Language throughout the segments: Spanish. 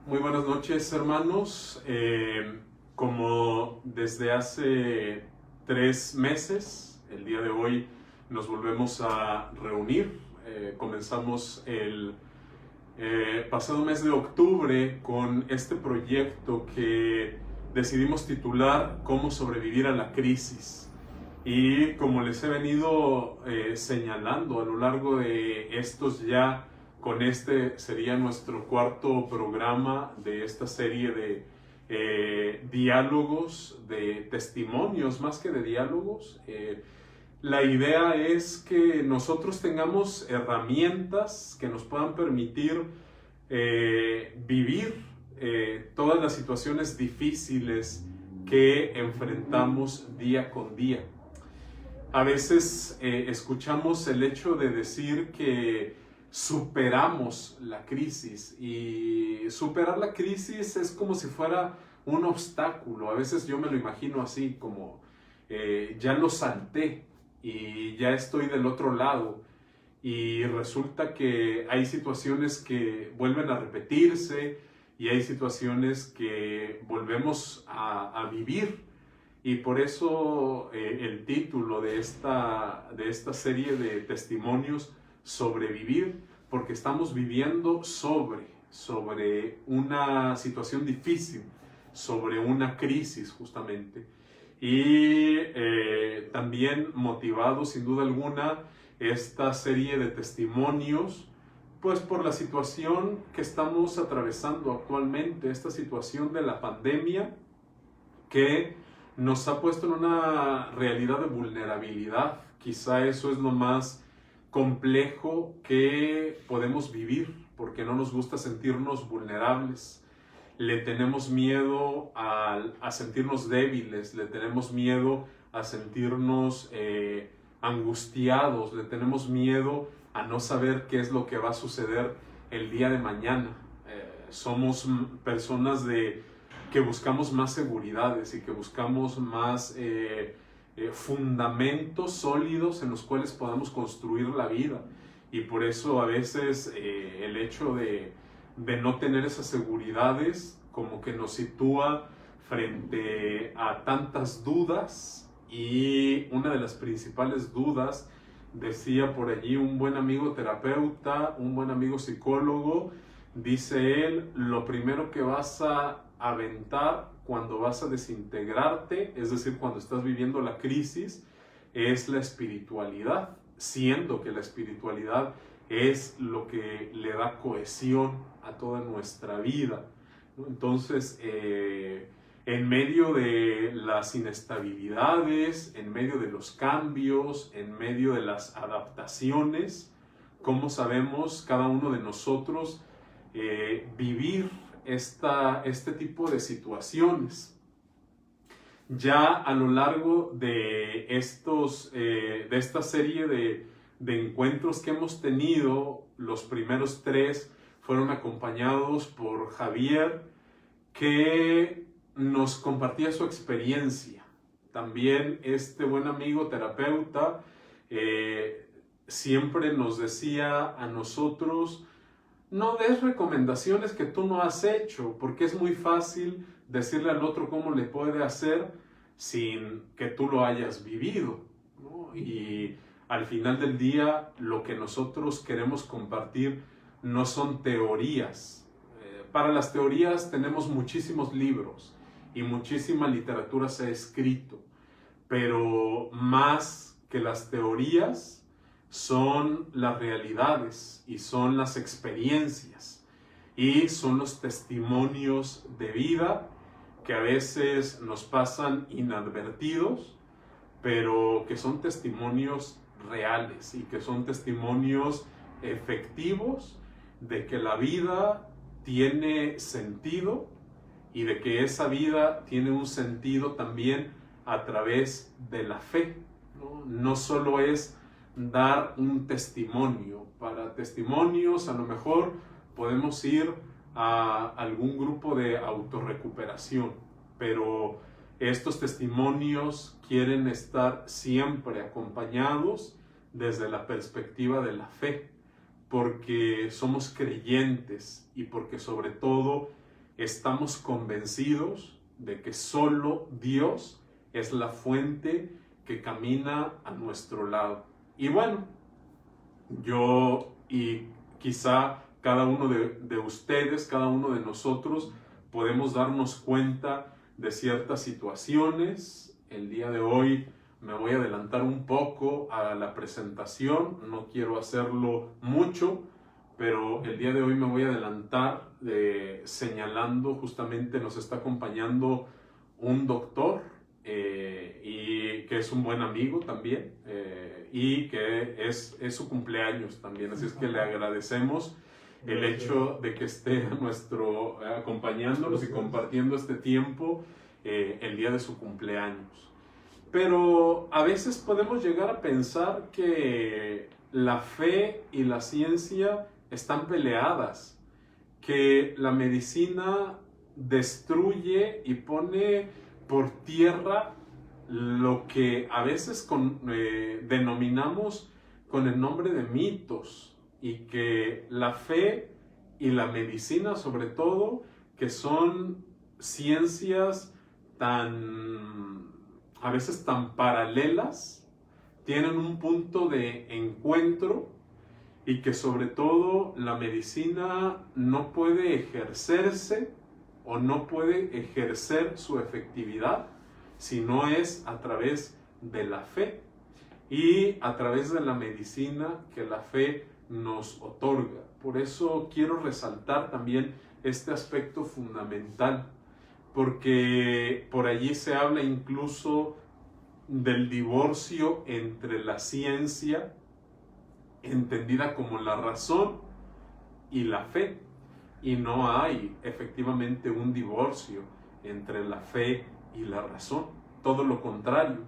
Muy buenas noches, hermanos. Como desde hace 3 meses, el día de hoy nos volvemos a reunir. Comenzamos el pasado mes de octubre con este proyecto que decidimos titular "Cómo sobrevivir a la crisis". Y como les he venido señalando a lo largo de estos ya, con este sería nuestro cuarto programa de esta serie de diálogos, de testimonios más que de diálogos. La idea es que nosotros tengamos herramientas que nos puedan permitir vivir todas las situaciones difíciles que enfrentamos día con día. A veces escuchamos el hecho de decir que superamos la crisis, y superar la crisis es como si fuera un obstáculo. A veces yo me lo imagino así como ya lo salté y ya estoy del otro lado, y resulta que hay situaciones que vuelven a repetirse y hay situaciones que volvemos a vivir. Y por eso el título de esta serie de testimonios, Sobrevivir, porque estamos viviendo sobre una situación difícil, sobre una crisis justamente. Y también motivado sin duda alguna esta serie de testimonios, pues por la situación que estamos atravesando actualmente, esta situación de la pandemia que nos ha puesto en una realidad de vulnerabilidad. Quizá eso es lo más complejo que podemos vivir, porque no nos gusta sentirnos vulnerables. Le tenemos miedo a sentirnos débiles, le tenemos miedo a sentirnos angustiados, le tenemos miedo a no saber qué es lo que va a suceder el día de mañana. Somos personas que buscamos más seguridades y que buscamos más fundamentos sólidos en los cuales podamos construir la vida. Y por eso a veces el hecho de no tener esas seguridades como que nos sitúa frente a tantas dudas. Y una de las principales dudas, decía por allí un buen amigo terapeuta, un buen amigo psicólogo, dice él: lo primero que vas a aventar cuando vas a desintegrarte, es decir, cuando estás viviendo la crisis, es la espiritualidad, siendo que la espiritualidad es lo que le da cohesión a toda nuestra vida, ¿no? Entonces, en medio de las inestabilidades, en medio de los cambios, en medio de las adaptaciones, ¿cómo sabemos cada uno de nosotros vivir este tipo de situaciones? Ya a lo largo de esta serie de encuentros que hemos tenido, los primeros 3 fueron acompañados por Javier, que nos compartía su experiencia. También este buen amigo terapeuta siempre nos decía a nosotros: no des recomendaciones que tú no has hecho, porque es muy fácil decirle al otro cómo le puede hacer sin que tú lo hayas vivido, ¿no? Y al final del día, lo que nosotros queremos compartir no son teorías. Para las teorías tenemos muchísimos libros y muchísima literatura se ha escrito, pero más que las teorías son las realidades y son las experiencias y son los testimonios de vida que a veces nos pasan inadvertidos, pero que son testimonios reales y que son testimonios efectivos de que la vida tiene sentido y de que esa vida tiene un sentido también a través de la fe, ¿no? No solo es dar un testimonio. Para testimonios a lo mejor podemos ir a algún grupo de autorrecuperación, pero estos testimonios quieren estar siempre acompañados desde la perspectiva de la fe, porque somos creyentes y porque sobre todo estamos convencidos de que solo Dios es la fuente que camina a nuestro lado. Y bueno, yo y quizá cada uno de ustedes, cada uno de nosotros, podemos darnos cuenta de ciertas situaciones. El día de hoy me voy a adelantar un poco a la presentación, no quiero hacerlo mucho, pero el día de hoy me voy a adelantar señalando, justamente nos está acompañando un doctor y que es un buen amigo también y que es su cumpleaños también, así es que le agradecemos el hecho de que esté acompañándonos y compartiendo este tiempo el día de su cumpleaños. Pero a veces podemos llegar a pensar que la fe y la ciencia están peleadas, que la medicina destruye y pone por tierra lo que a veces denominamos con el nombre de mitos, y que la fe y la medicina, sobre todo, que son ciencias a veces tan paralelas, tienen un punto de encuentro, y que sobre todo la medicina no puede ejercerse o no puede ejercer su efectividad si no es a través de la fe y a través de la medicina que la fe nos otorga. Por eso quiero resaltar también este aspecto fundamental, porque por allí se habla incluso del divorcio entre la ciencia, entendida como la razón, y la fe. Y no hay efectivamente un divorcio entre la fe y la razón. Todo lo contrario,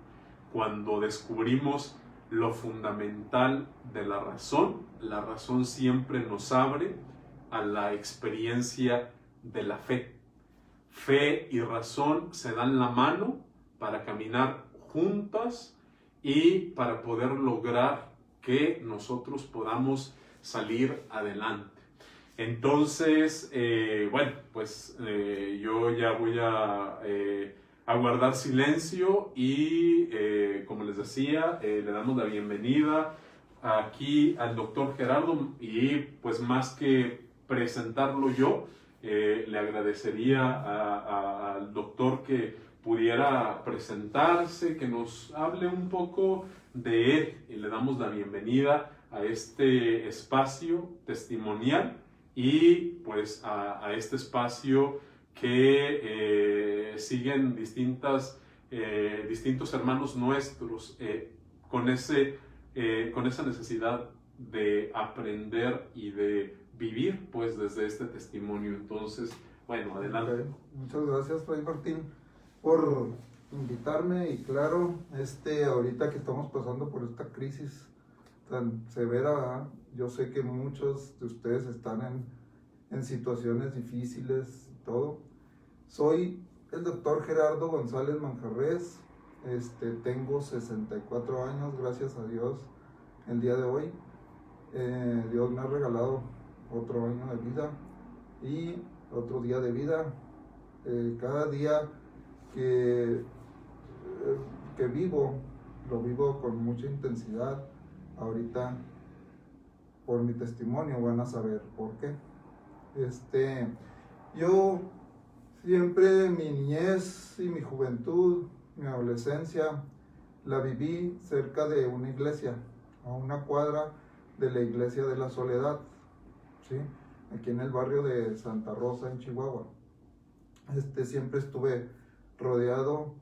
cuando descubrimos lo fundamental de la razón siempre nos abre a la experiencia de la fe. Fe y razón se dan la mano para caminar juntas y para poder lograr que nosotros podamos salir adelante. Entonces, bueno, pues yo ya voy a guardar silencio y, como les decía, le damos la bienvenida aquí al doctor Gerardo, y pues más que presentarlo yo, le agradecería al doctor que pudiera presentarse, que nos hable un poco de él, y le damos la bienvenida a este espacio testimonial y pues a este espacio que siguen distintos hermanos nuestros con esa necesidad de aprender y de vivir pues desde este testimonio. Entonces, bueno, adelante. Okay. Muchas gracias, Fray Martín, por invitarme. Y claro, ahorita que estamos pasando por esta crisis tan severa, ¿verdad? Yo sé que muchos de ustedes están en situaciones difíciles y todo. Soy el doctor Gerardo González Manjarres, tengo 64 años, gracias a Dios, el día de hoy. Dios me ha regalado otro año de vida y otro día de vida. Cada día que vivo, lo vivo con mucha intensidad. Ahorita, por mi testimonio, van a saber por qué. Yo siempre mi niñez y mi juventud, mi adolescencia, la viví cerca de una iglesia, a una cuadra de la iglesia de la Soledad, ¿sí? Aquí en el barrio de Santa Rosa, en Chihuahua. Siempre estuve rodeado,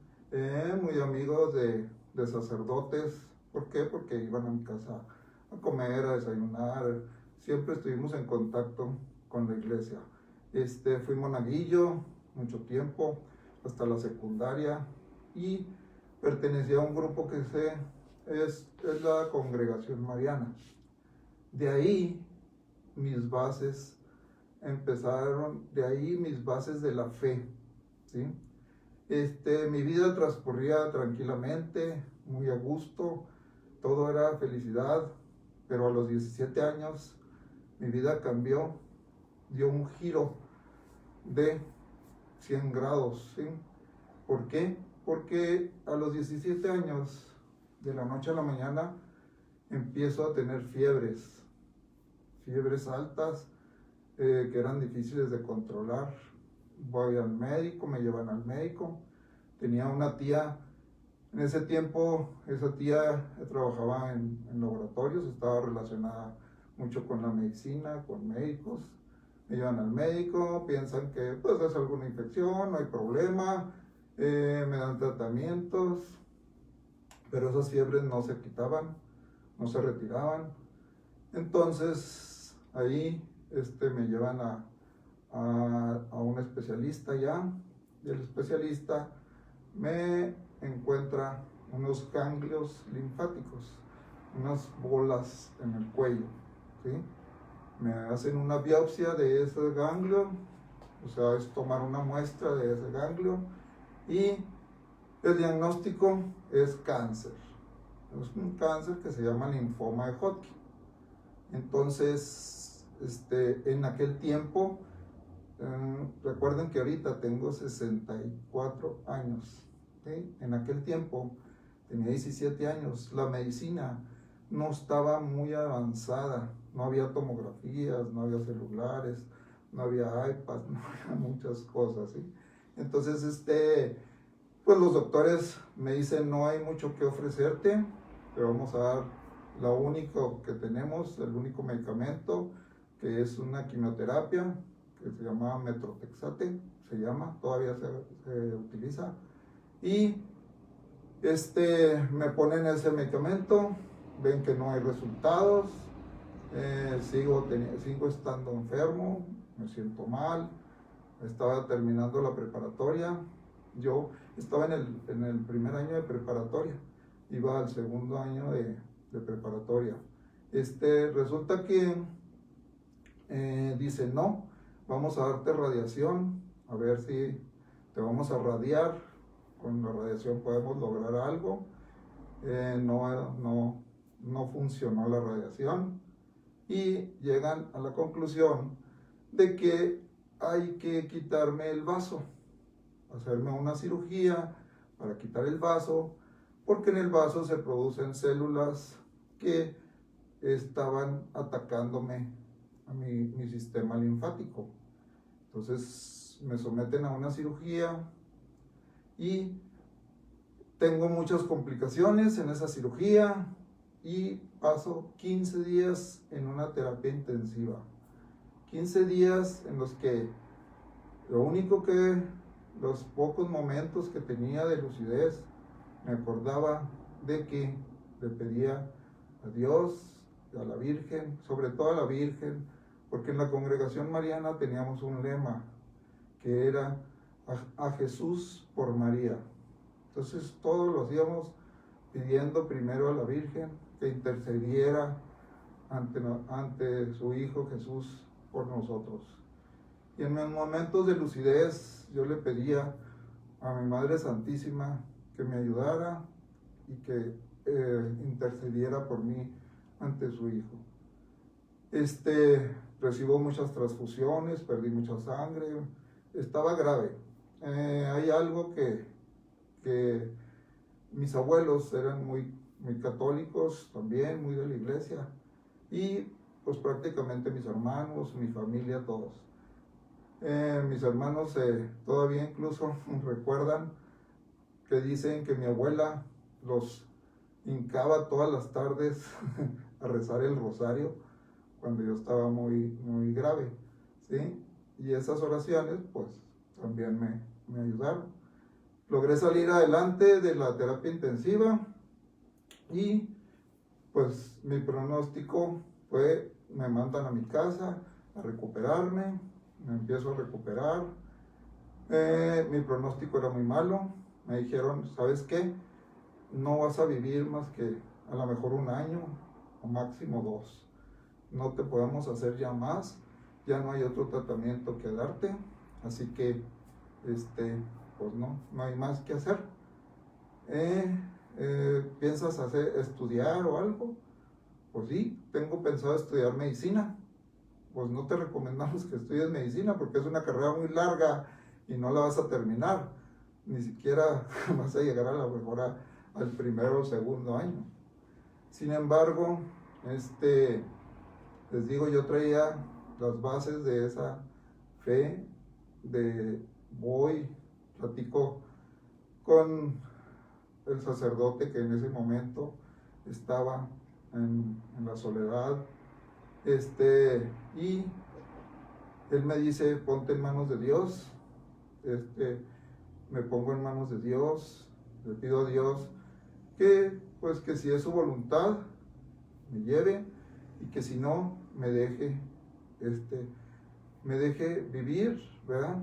muy amigo de sacerdotes. ¿Por qué? Porque iban a mi casa a comer, a desayunar. Siempre estuvimos en contacto con la iglesia. Fui monaguillo mucho tiempo, hasta la secundaria, y pertenecía a un grupo que es la Congregación Mariana. De ahí mis bases mis bases de la fe, ¿sí? Mi vida transcurría tranquilamente, muy a gusto, todo era felicidad, pero a los 17 años mi vida cambió, dio un giro de 100 grados, ¿sí? ¿Por qué? Porque a los 17 años, de la noche a la mañana, empiezo a tener fiebres altas, que eran difíciles de controlar. Voy al médico, me llevan al médico. Tenía una tía, en ese tiempo, esa tía trabajaba en laboratorios, estaba relacionada mucho con la medicina, con médicos. Me llevan al médico, piensan que pues es alguna infección, no hay problema, me dan tratamientos, pero esas fiebres no se quitaban, no se retiraban. Entonces ahí me llevan a un especialista ya, y el especialista me encuentra unos ganglios linfáticos, unas bolas en el cuello, ¿sí? Me hacen una biopsia de ese ganglio, o sea, es tomar una muestra de ese ganglio, y el diagnóstico es cáncer. Es un cáncer que se llama linfoma de Hodgkin. Entonces, en aquel tiempo, recuerden que ahorita tengo 64 años, ¿sí? En aquel tiempo tenía 17 años, la medicina no estaba muy avanzada, no había tomografías, no había celulares, no había iPads, no había muchas cosas, ¿sí? Entonces, pues los doctores me dicen, no hay mucho que ofrecerte, te vamos a dar lo único que tenemos, el único medicamento, que es una quimioterapia, que se llama Metrotexate, todavía se utiliza, y me ponen ese medicamento, ven que no hay resultados, sigo estando enfermo, me siento mal, estaba terminando la preparatoria, yo estaba en el primer año de preparatoria, iba al segundo año de preparatoria. Resulta que dice, no, vamos a darte radiación, a ver si te vamos a radiar, con la radiación podemos lograr algo. No funcionó la radiación y llegan a la conclusión de que hay que quitarme el vaso, hacerme una cirugía para quitar el vaso, porque en el vaso se producen células que estaban atacándome a mi sistema linfático. Entonces me someten a una cirugía y tengo muchas complicaciones en esa cirugía y paso 15 días en una terapia intensiva. 15 días en los que los pocos momentos que tenía de lucidez, me acordaba de que le pedía a Dios, a la Virgen, sobre todo a la Virgen, porque en la congregación mariana teníamos un lema que era a Jesús por María. Entonces todos lo hacíamos pidiendo primero a la Virgen que intercediera ante su Hijo Jesús por nosotros. Y en los momentos de lucidez yo le pedía a mi Madre Santísima que me ayudara y que intercediera por mí ante su Hijo. Recibo muchas transfusiones, perdí mucha sangre, estaba grave. Hay algo que mis abuelos eran muy católicos también, muy de la iglesia, y pues prácticamente mis hermanos, mi familia, todos. Mis hermanos todavía incluso recuerdan que dicen que mi abuela los hincaba todas las tardes a rezar el rosario cuando yo estaba muy, muy grave, ¿sí? Y esas oraciones pues también me ayudaron. Logré salir adelante de la terapia intensiva y pues mi pronóstico fue, me mandan a mi casa a recuperarme, me empiezo a recuperar. Mi pronóstico era muy malo, me dijeron, ¿sabes qué? No vas a vivir más que a lo mejor 1 año o máximo 2. No te podemos hacer ya más, ya no hay otro tratamiento que darte, así que pues no hay más que hacer. ¿Piensas estudiar o algo? Pues sí, tengo pensado estudiar medicina. Pues no te recomendamos que estudies medicina porque es una carrera muy larga y no la vas a terminar, ni siquiera vas a llegar a la mejor al primero o segundo año. Sin embargo, les digo, yo traía las bases de esa fe, platico con el sacerdote que en ese momento estaba en la soledad, y él me dice, ponte en manos de Dios, me pongo en manos de Dios, le pido a Dios que, pues, que si es su voluntad, me lleve, y que si no, me deje vivir, ¿verdad?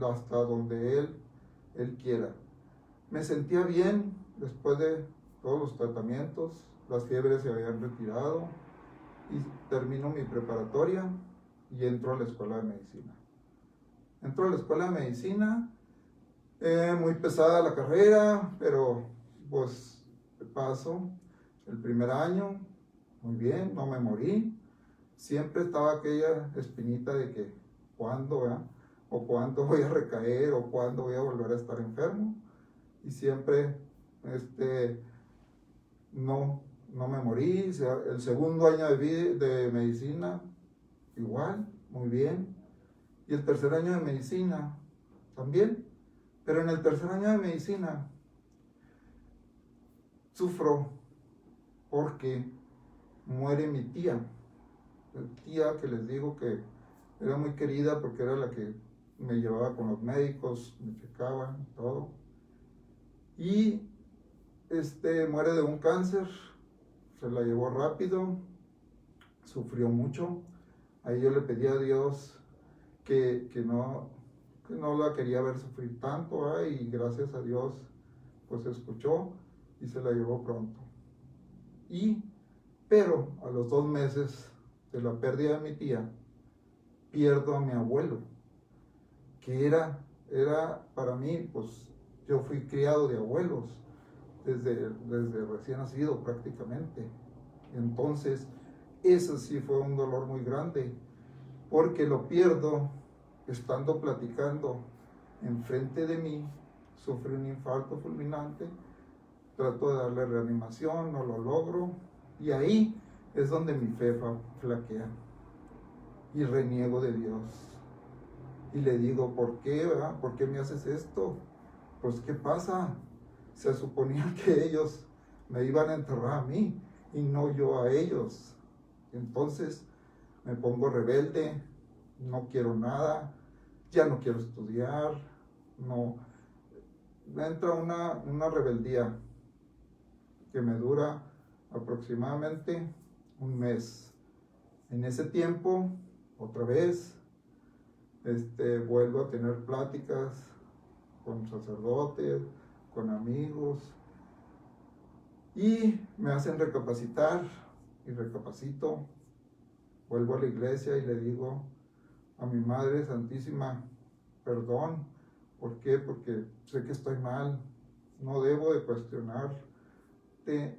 Hasta donde Él quiera. Me sentía bien después de todos los tratamientos, las fiebres se habían retirado, y termino mi preparatoria y entro a la escuela de medicina. Entro a la escuela de medicina, muy pesada la carrera, pero pues paso el primer año, muy bien, no me morí. Siempre estaba aquella espinita de que cuándo, ¿verdad? O cuándo voy a recaer, o cuándo voy a volver a estar enfermo. Y siempre, no me morí. El segundo año de medicina, igual, muy bien. Y el tercer año de medicina, también. Pero en el tercer año de medicina, sufro porque muere mi tía. Tía que les digo que era muy querida porque era la que me llevaba con los médicos, me checaban, todo. Y muere de un cáncer, se la llevó rápido, sufrió mucho. Ahí yo le pedí a Dios que no la quería ver sufrir tanto, y gracias a Dios pues escuchó y se la llevó pronto. Pero a los 2 meses de la pérdida de mi tía, pierdo a mi abuelo, que era para mí, pues yo fui criado de abuelos, desde recién nacido prácticamente. Entonces, eso sí fue un dolor muy grande, porque lo pierdo estando platicando enfrente de mí, sufrí un infarto fulminante, trato de darle reanimación, no lo logro, y ahí es donde mi fe flaquea, y reniego de Dios, y le digo, ¿por qué, verdad? ¿Por qué me haces esto? Pues, ¿qué pasa? Se suponía que ellos me iban a enterrar a mí, y no yo a ellos. Entonces, me pongo rebelde, no quiero nada, ya no quiero estudiar, me entra una rebeldía que me dura aproximadamente un mes. En ese tiempo, otra vez, vuelvo a tener pláticas con sacerdotes, con amigos, y me hacen recapacitar, y recapacito. Vuelvo a la iglesia y le digo a mi Madre Santísima, perdón. ¿Por qué? Porque sé que estoy mal, no debo de cuestionarte,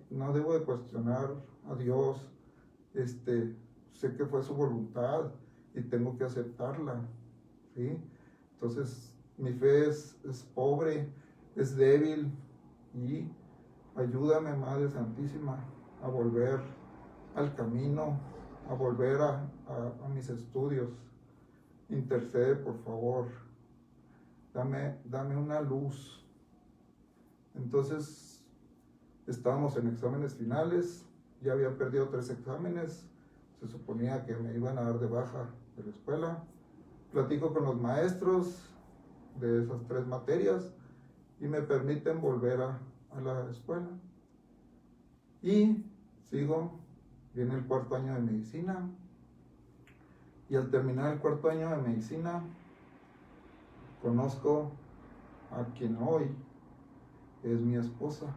no debo de cuestionar a Dios, sé que fue su voluntad y tengo que aceptarla, ¿sí? Entonces, mi fe es pobre, es débil, y ayúdame, Madre Santísima, a volver al camino, a volver a mis estudios. Intercede, por favor. Dame una luz. Entonces, estábamos en exámenes finales, ya había perdido 3 exámenes, se suponía que me iban a dar de baja de la escuela. Platico con los maestros de esas 3 materias y me permiten volver a la escuela. Y sigo, viene el 4º año de medicina, y al terminar el 4º año de medicina, conozco a quien hoy es mi esposa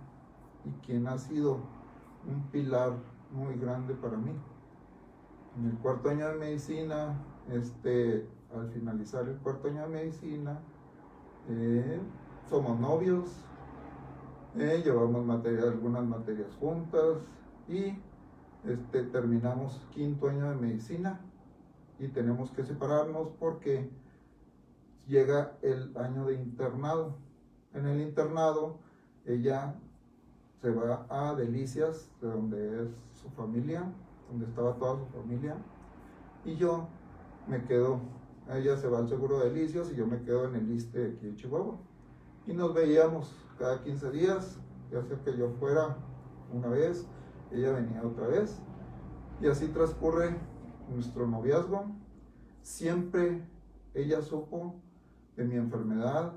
y quien ha sido un pilar muy grande para mí. En el 4º año de medicina, al finalizar el 4º año de medicina, somos novios, llevamos algunas materias juntas, y terminamos 5º año de medicina y tenemos que separarnos porque llega el año de internado. En el internado ella se va a Delicias, de donde es su familia, donde estaba toda su familia, y yo me quedo, ella se va al seguro de Delicias y yo me quedo en el ISSSTE aquí en Chihuahua. Y nos veíamos cada 15 días, ya sea que yo fuera una vez, ella venía otra vez, y así transcurre nuestro noviazgo. Siempre ella supo de mi enfermedad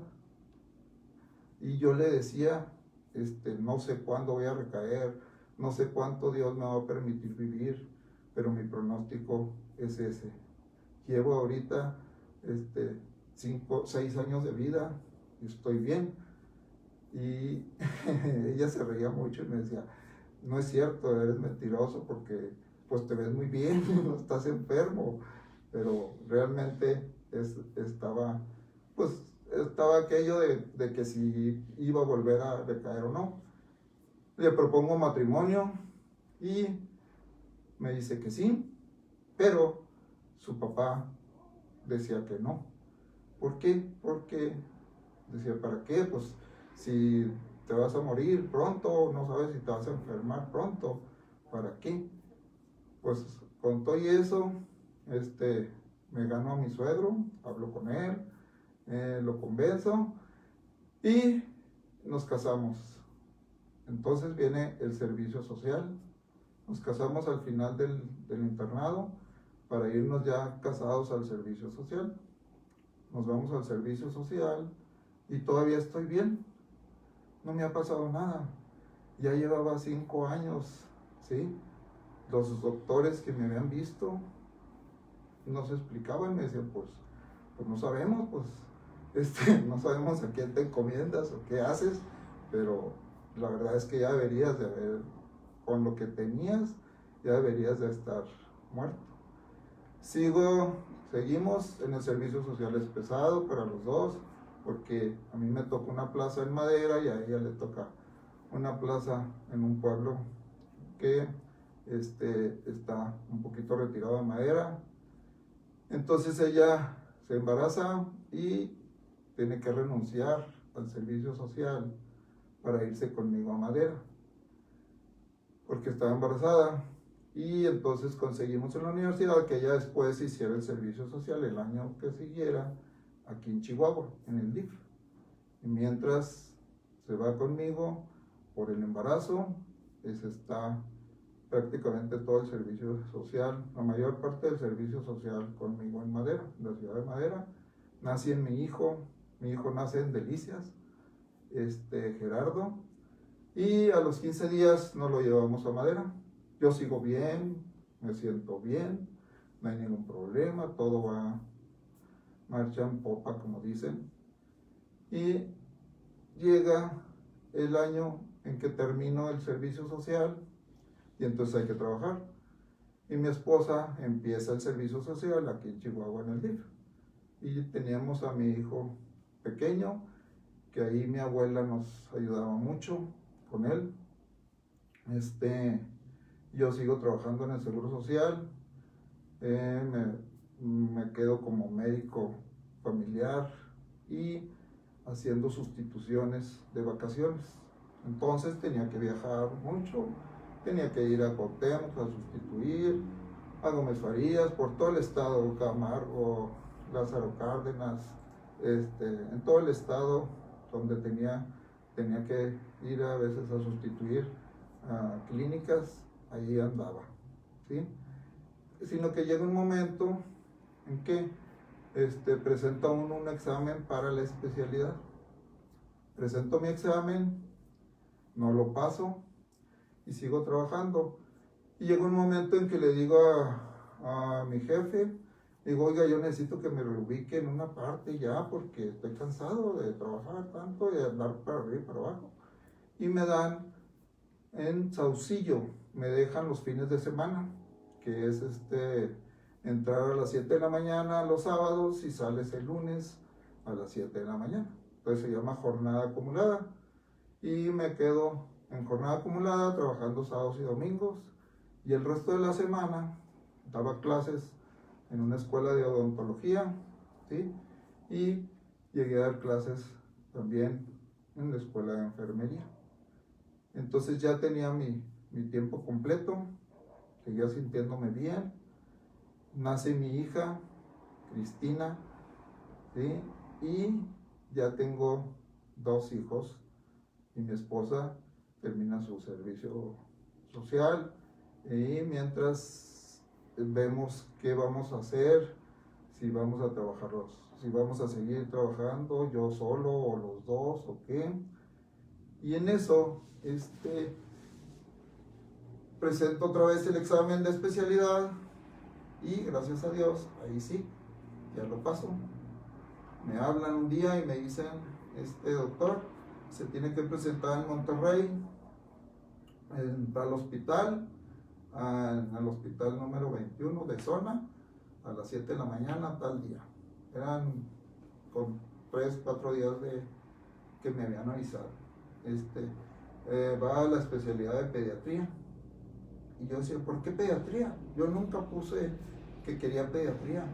y yo le decía, no sé cuándo voy a recaer, no sé cuánto Dios me va a permitir vivir, pero mi pronóstico es ese. Llevo ahorita 6 años de vida y estoy bien. Y ella se reía mucho y me decía, no es cierto, eres mentiroso porque pues te ves muy bien, no estás enfermo. Pero realmente estaba aquello de que si iba a volver a recaer o no. Le propongo matrimonio y me dice que sí, pero su papá decía que no. ¿Por qué? Porque decía, ¿para qué? Pues si te vas a morir pronto, no sabes si te vas a enfermar pronto, ¿para qué? Pues con todo y eso, me gano a mi suegro, hablo con él, lo convenzo y nos casamos. Entonces viene el servicio social. Nos casamos al final del internado para irnos ya casados al servicio social. Nos vamos al servicio social y todavía estoy bien. No me ha pasado nada. Ya llevaba 5 años, ¿sí? Los doctores que me habían visto nos explicaban, me decían, pues no sabemos, no sabemos a quién te encomiendas o qué haces, pero la verdad es que ya deberías de haber, con lo que tenías, ya deberías de estar muerto. Seguimos en el servicio social, es pesado para los dos, porque a mí me toca una plaza en Madera y a ella le toca una plaza en un pueblo que está un poquito retirado de Madera. Entonces ella se embaraza y tiene que renunciar al servicio social para irse conmigo a Madera, porque estaba embarazada. Y entonces conseguimos en la universidad que ella después hiciera el servicio social el año que siguiera aquí en Chihuahua, en el DIF. Y mientras se va conmigo por el embarazo, está prácticamente todo el servicio social, la mayor parte del servicio social conmigo en Madera, en la ciudad de Madera. Nací en mi hijo nace en Delicias, Gerardo, y a los 15 días nos lo llevamos a Madera. Yo sigo bien, me siento bien, no hay ningún problema, todo va marcha en popa, como dicen. Y llega el año en que termino el servicio social y entonces hay que trabajar. Y mi esposa empieza el servicio social aquí en Chihuahua, en el DIF. Y teníamos a mi hijo pequeño, que ahí mi abuela nos ayudaba mucho con él. Yo sigo trabajando en el Seguro Social, me quedo como médico familiar y haciendo sustituciones de vacaciones. Entonces tenía que viajar mucho, tenía que ir a Cuauhtémoc a sustituir, a Gómez Farías, por todo el estado, Camargo, Lázaro Cárdenas, en todo el estado donde tenía que ir a veces a sustituir a clínicas, allí andaba, ¿sí? Sino que llega un momento en que presenta uno un examen para la especialidad. Presento mi examen, no lo paso y sigo trabajando. Y llega un momento en que le digo a mi jefe, digo, oiga, yo necesito que me reubique en una parte ya porque estoy cansado de trabajar tanto y de andar para arriba y para abajo. Y me dan en Saucillo, me dejan los fines de semana, que es entrar a las 7 de la mañana los sábados y sales el lunes a las 7 de la mañana. Entonces se llama jornada acumulada. Y me quedo en jornada acumulada trabajando sábados y domingos. Y el resto de la semana daba clases en una escuela de odontología, ¿sí? Y llegué a dar clases también en la escuela de enfermería. Entonces ya tenía mi tiempo completo, seguía sintiéndome bien. Nace mi hija, Cristina, ¿sí? Y ya tengo 2 hijos y mi esposa termina su servicio social y mientras vemos qué vamos a hacer, si vamos a trabajar si vamos a seguir trabajando yo solo o los dos o qué. Y en eso presento otra vez el examen de especialidad y gracias a Dios, ahí sí, ya lo paso. Me hablan un día y me dicen, doctor, se tiene que presentar en Monterrey, en tal hospital, en el hospital número 21 de zona, a las 7 de la mañana, tal día. Eran con 3, 4 días que me habían avisado. Va a la especialidad de pediatría. Y yo decía, ¿por qué pediatría? Yo nunca puse que quería pediatría.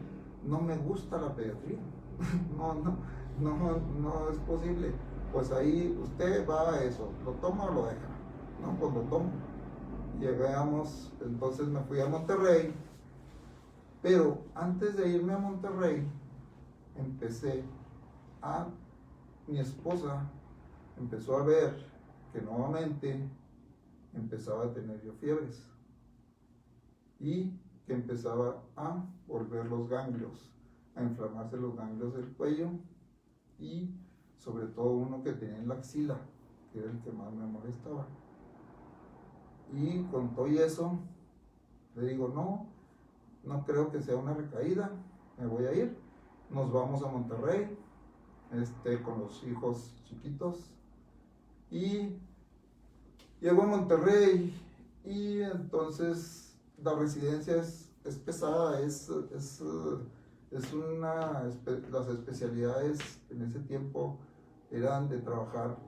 No me gusta la pediatría. No es posible. Pues ahí usted va a eso, lo toma o lo deja. No, pues lo tomo. Llegamos, entonces me fui a Monterrey. Pero antes de irme a Monterrey, mi esposa empezó a ver que nuevamente empezaba a tener yo fiebres y que empezaba a volver los ganglios, a inflamarse los ganglios del cuello y sobre todo uno que tenía en la axila, que era el que más me molestaba. Y con todo eso, le digo, no creo que sea una recaída, me voy a ir, nos vamos a Monterrey, con los hijos chiquitos, y llego a Monterrey, y entonces la residencia es pesada, las especialidades en ese tiempo eran de trabajar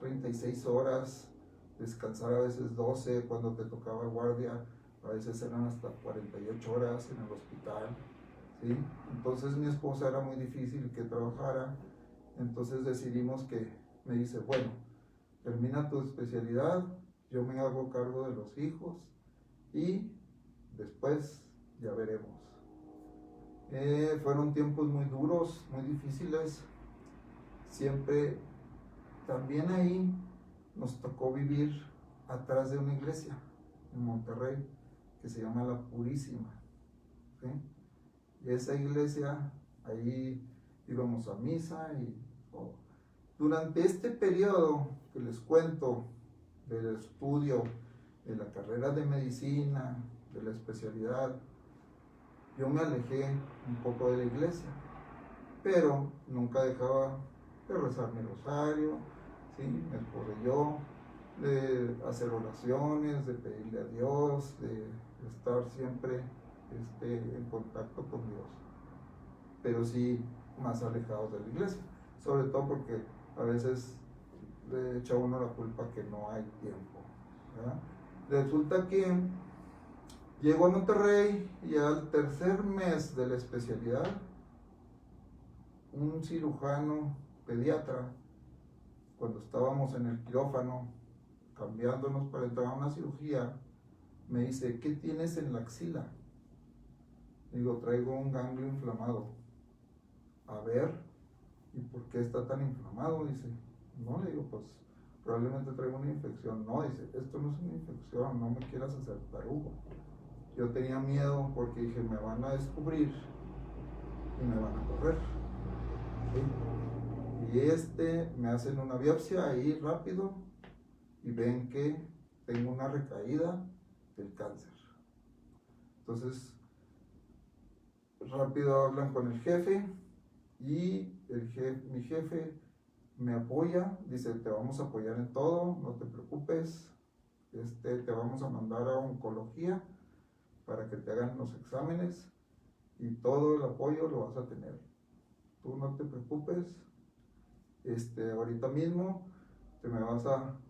36 horas, descansar a veces 12 cuando te tocaba guardia, a veces eran hasta 48 horas en el hospital, ¿sí? Entonces mi esposa era muy difícil que trabajara, entonces decidimos me dice, bueno, termina tu especialidad, yo me hago cargo de los hijos y después ya veremos. Fueron tiempos muy duros, muy difíciles, siempre, también ahí nos tocó vivir atrás de una iglesia en Monterrey que se llama La Purísima, ¿sí? Y esa iglesia, ahí íbamos a misa durante este periodo que les cuento del estudio de la carrera de medicina, de la especialidad, yo me alejé un poco de la iglesia, pero nunca dejaba de rezar mi rosario, ¿sí? Mi esposa y yo, de hacer oraciones, de pedirle a Dios, de estar siempre en contacto con Dios, pero sí más alejados de la iglesia, sobre todo porque a veces le echa uno la culpa que no hay tiempo, ¿verdad? Resulta que llego a Monterrey y al tercer mes de la especialidad, un cirujano pediatra, cuando estábamos en el quirófano cambiándonos para entrar a una cirugía, me dice, ¿qué tienes en la axila? Digo, traigo un ganglio inflamado. A ver, ¿y por qué está tan inflamado? Dice, no, le digo, pues probablemente traigo una infección. No, dice, esto no es una infección, no me quieras hacer tarugo. Yo tenía miedo porque dije, me van a descubrir y me van a correr, ¿sí? Y me hacen una biopsia ahí rápido y ven que tengo una recaída del cáncer. Entonces, rápido hablan con el jefe y mi jefe me apoya, dice, te vamos a apoyar en todo, no te preocupes, te vamos a mandar a oncología para que te hagan los exámenes y todo el apoyo lo vas a tener. Tú no te preocupes, ahorita mismo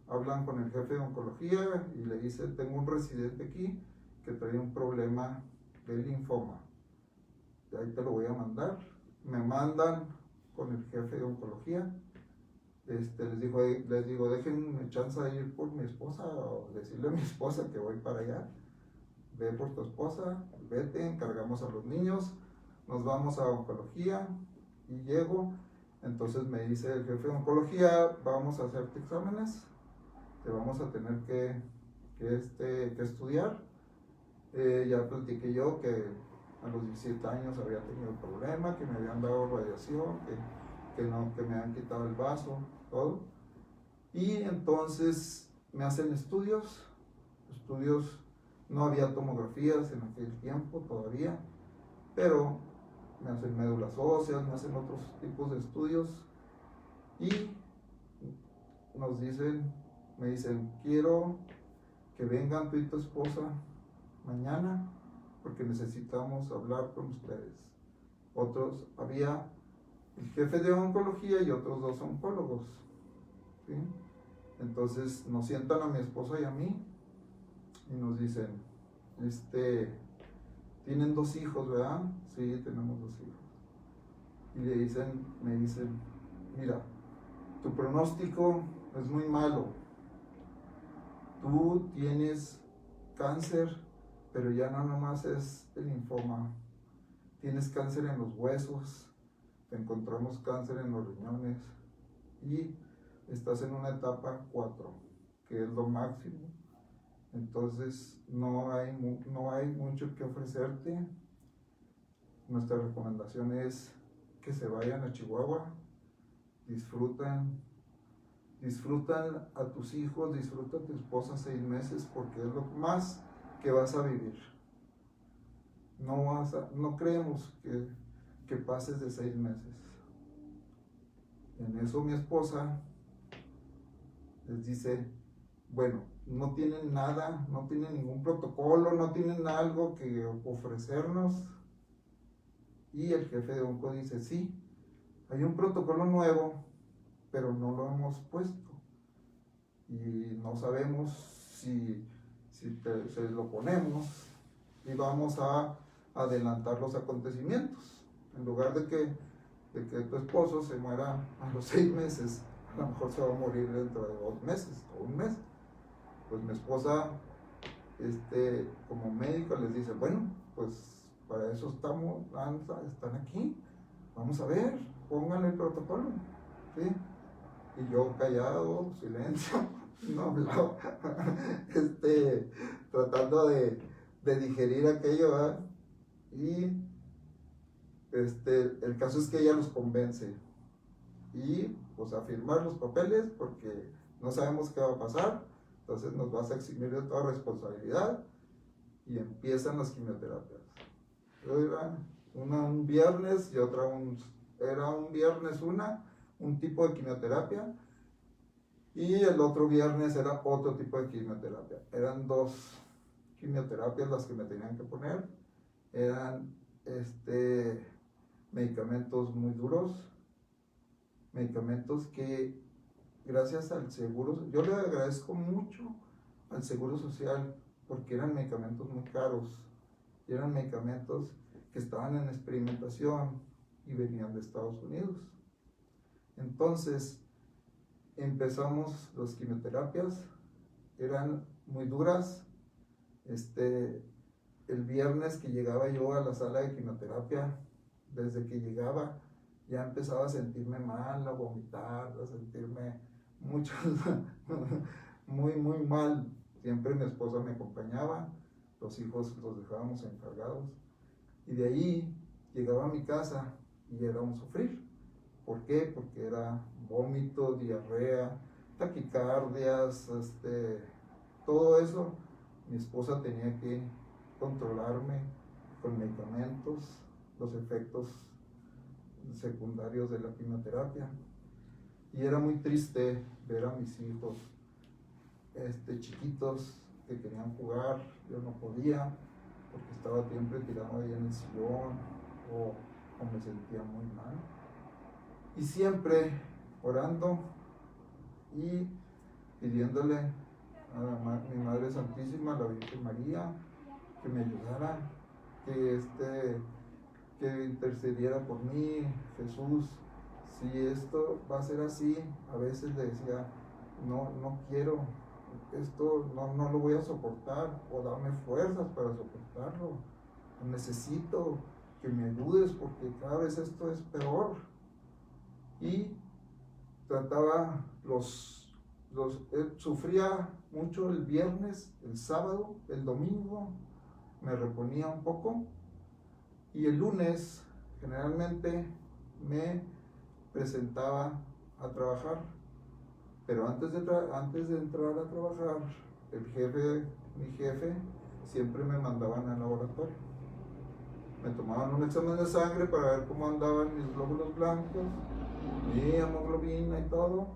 hablan con el jefe de oncología y le dice, tengo un residente aquí que trae un problema de linfoma, de ahí te lo voy a mandar. Me mandan con el jefe de oncología. Les digo, déjenme chance de ir por mi esposa o decirle a mi esposa que voy para allá. Ve por tu esposa, vete, encargamos a los niños, nos vamos a oncología y llego. Entonces me dice el jefe de oncología, vamos a hacerte exámenes, te vamos a tener que estudiar. Ya platiqué yo que a los 17 años había tenido problema, que me habían dado radiación, que me habían quitado el vaso, todo. Y entonces me hacen estudios, no había tomografías en aquel tiempo todavía, pero me hacen médulas óseas, me hacen otros tipos de estudios y me dicen, quiero que vengan tú y tu esposa mañana porque necesitamos hablar con ustedes. Había el jefe de oncología y otros 2 oncólogos, ¿sí? Entonces nos sientan a mi esposa y a mí y nos dicen, tienen 2 hijos, ¿verdad? Sí, tenemos 2 hijos. Y me dicen, mira, tu pronóstico es muy malo. Tú tienes cáncer, pero ya no nomás es el linfoma. Tienes cáncer en los huesos, te encontramos cáncer en los riñones y estás en una etapa 4, que es lo máximo. Entonces no hay mucho que ofrecerte. Nuestra recomendación es que se vayan a Chihuahua, disfrutan a tus hijos, disfruta a tu esposa 6 meses porque es lo más que vas a vivir. No creemos que pases de 6 meses. En eso mi esposa les dice, bueno, no tienen nada, no tienen ningún protocolo, no tienen algo que ofrecernos. Y el jefe de onco dice, sí, hay un protocolo nuevo, pero no lo hemos puesto. Y no sabemos si se lo ponemos y vamos a adelantar los acontecimientos. En lugar de que tu esposo se muera a los 6 meses, a lo mejor se va a morir dentro de 2 meses o 1 mes. Pues mi esposa, como médico, les dice, bueno, pues para eso están aquí, vamos a ver, pónganle el protocolo, ¿sí? Y yo callado, silencio, no hablaba, tratando de digerir aquello, ¿verdad? Y el caso es que ella los convence y pues a firmar los papeles porque no sabemos qué va a pasar, entonces nos vas a eximir de toda responsabilidad y empiezan las quimioterapias. Era un viernes y era un viernes un tipo de quimioterapia y el otro viernes era otro tipo de quimioterapia. Eran 2 quimioterapias las que me tenían que poner. Eran medicamentos muy duros, medicamentos que gracias al seguro, yo le agradezco mucho al Seguro Social porque eran medicamentos muy caros y eran medicamentos que estaban en experimentación y venían de Estados Unidos. Entonces empezamos las quimioterapias, eran muy duras. El viernes que llegaba yo a la sala de quimioterapia, desde que llegaba ya empezaba a sentirme mal, a vomitar, a sentirme muy mal. Siempre mi esposa me acompañaba, los hijos los dejábamos encargados y de ahí llegaba a mi casa y era un sufrir. ¿Por qué? Porque era vómito, diarrea, taquicardias, todo eso. Mi esposa tenía que controlarme con medicamentos, los efectos secundarios de la quimioterapia. Y era muy triste ver a mis hijos chiquitos que querían jugar, yo no podía porque estaba siempre tirado ahí en el sillón o me sentía muy mal. Y siempre orando y pidiéndole a mi Madre Santísima, la Virgen María, que me ayudara, que intercediera por mí. Jesús, si esto va a ser así, a veces le decía, no quiero, esto no lo voy a soportar, o dame fuerzas para soportarlo, necesito que me ayudes porque cada vez esto es peor. Y trataba sufría mucho el viernes, el sábado, el domingo, me reponía un poco, y el lunes generalmente me presentaba a trabajar, pero antes de entrar a trabajar, mi jefe, siempre me mandaban al laboratorio. Me tomaban un examen de sangre para ver cómo andaban mis glóbulos blancos, mi hemoglobina y todo,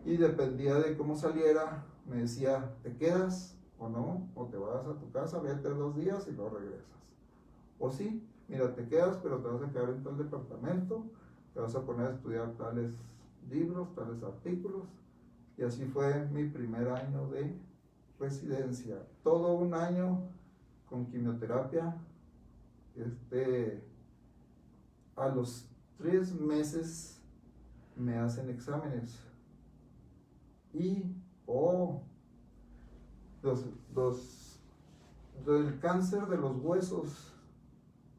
y dependía de cómo saliera, me decía, ¿te quedas o no? O te vas a tu casa, vete 2 días y luego regresas. O sí, mira, te quedas, pero te vas a quedar en tal departamento, te vas a poner a estudiar tales libros, tales artículos. Y así fue mi primer año de residencia. Todo un año con quimioterapia. A los 3 meses me hacen exámenes. Y, el cáncer de los huesos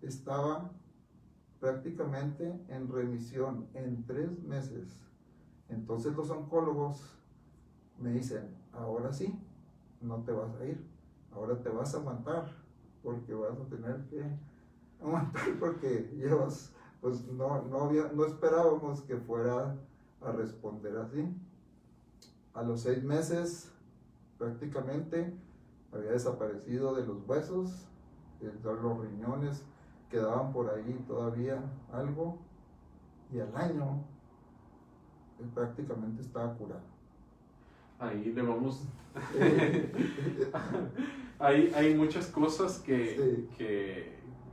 estaba prácticamente en remisión en 3 meses. Entonces los oncólogos me dicen, ahora sí, no te vas a ir, ahora te vas a aguantar, porque vas a tener que aguantar porque llevas, pues no esperábamos que fuera a responder así. A los 6 meses prácticamente había desaparecido de los huesos, los riñones quedaban por ahí todavía algo, y al año prácticamente estaba curado. Ahí le vamos. Hay muchas cosas Sí.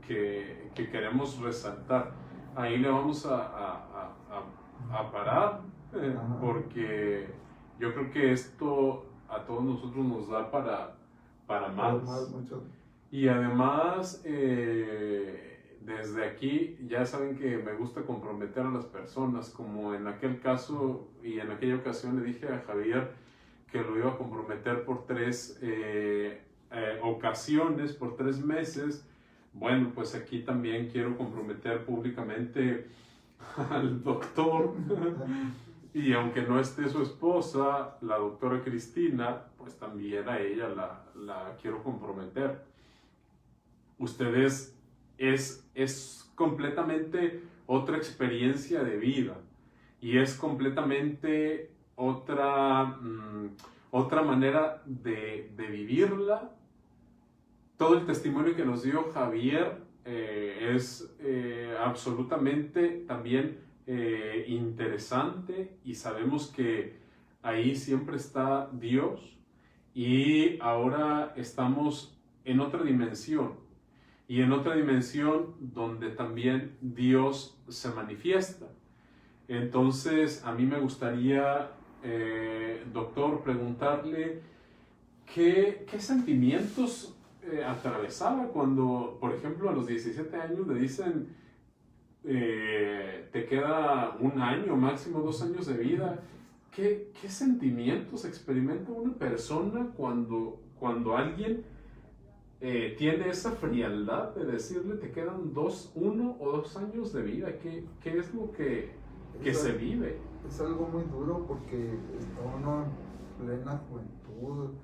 que queremos resaltar. Ahí le vamos a parar, porque yo creo que esto a todos nosotros nos da para más. Mucho. Y además, desde aquí ya saben que me gusta comprometer a las personas, como en aquel caso y en aquella ocasión le dije a Javier que lo iba a comprometer por 3 ocasiones, por 3 meses. Bueno, pues aquí también quiero comprometer públicamente al doctor. Y aunque no esté su esposa, la doctora Cristina, pues también a ella la quiero comprometer. Ustedes es completamente otra experiencia de vida y es completamente otra manera de vivirla. Todo el testimonio que nos dio Javier es absolutamente también interesante, y sabemos que ahí siempre está Dios, y ahora estamos en otra dimensión, y en otra dimensión donde también Dios se manifiesta. Entonces, a mí me gustaría, doctor, preguntarle qué sentimientos atravesaba cuando, por ejemplo, a los 17 años le dicen, te queda 1 año, máximo 2 años de vida. ¿Qué sentimientos experimenta una persona cuando alguien tiene esa frialdad de decirle te quedan 1 o 2 años de vida? ¿Qué es lo que se vive? Es algo muy duro porque está uno en plena juventud,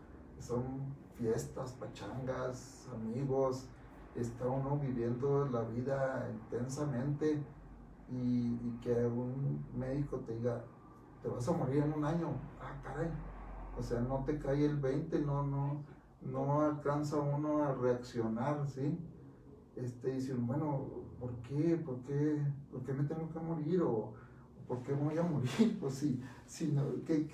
son fiestas, pachangas, amigos, está uno viviendo la vida intensamente, y que un médico te diga, te vas a morir en 1 año, caray, o sea, no te cae el 20, no alcanza uno a reaccionar, ¿sí? Dicen, bueno, ¿por qué me tengo que morir? ¿O por qué voy a morir? Pues si no, que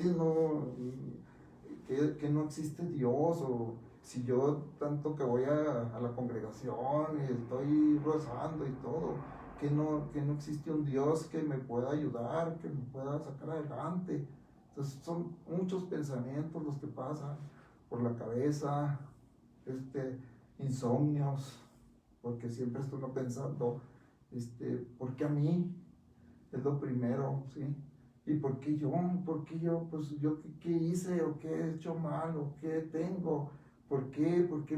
no existe Dios, o si yo tanto que voy a la congregación y estoy rezando y todo, que no existe un Dios que me pueda ayudar, que me pueda sacar adelante. Entonces son muchos pensamientos los que pasan por la cabeza, insomnios, porque siempre estoy pensando, ¿por qué a mí? es lo primero, ¿sí? ¿Y por qué yo? ¿Por qué yo? Pues yo, ¿qué hice? ¿O qué he hecho mal? ¿O qué tengo? ¿Por qué? ¿Por qué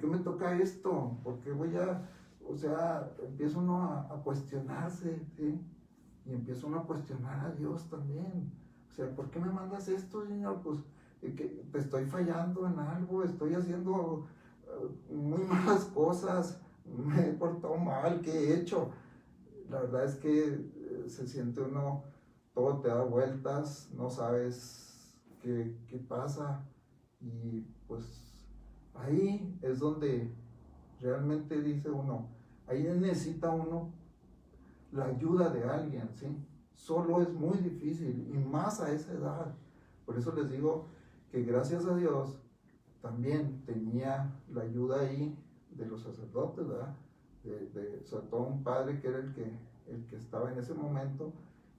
me toca esto? ¿Por qué voy a...? O sea, empieza uno a cuestionarse, ¿sí? Y empieza uno a cuestionar a Dios también. O sea, ¿por qué me mandas esto, Señor? Pues que te estoy fallando en algo, estoy haciendo muy malas cosas, me he portado mal, ¿qué he hecho? La verdad es que se siente uno, todo te da vueltas, no sabes qué pasa, y pues ahí es donde realmente dice uno, ahí necesita uno la ayuda de alguien, ¿sí? Solo es muy difícil, y más a esa edad. Por eso les digo que gracias a Dios también tenía la ayuda ahí de los sacerdotes, ¿verdad? Sobre todo un padre que era el que estaba en ese momento,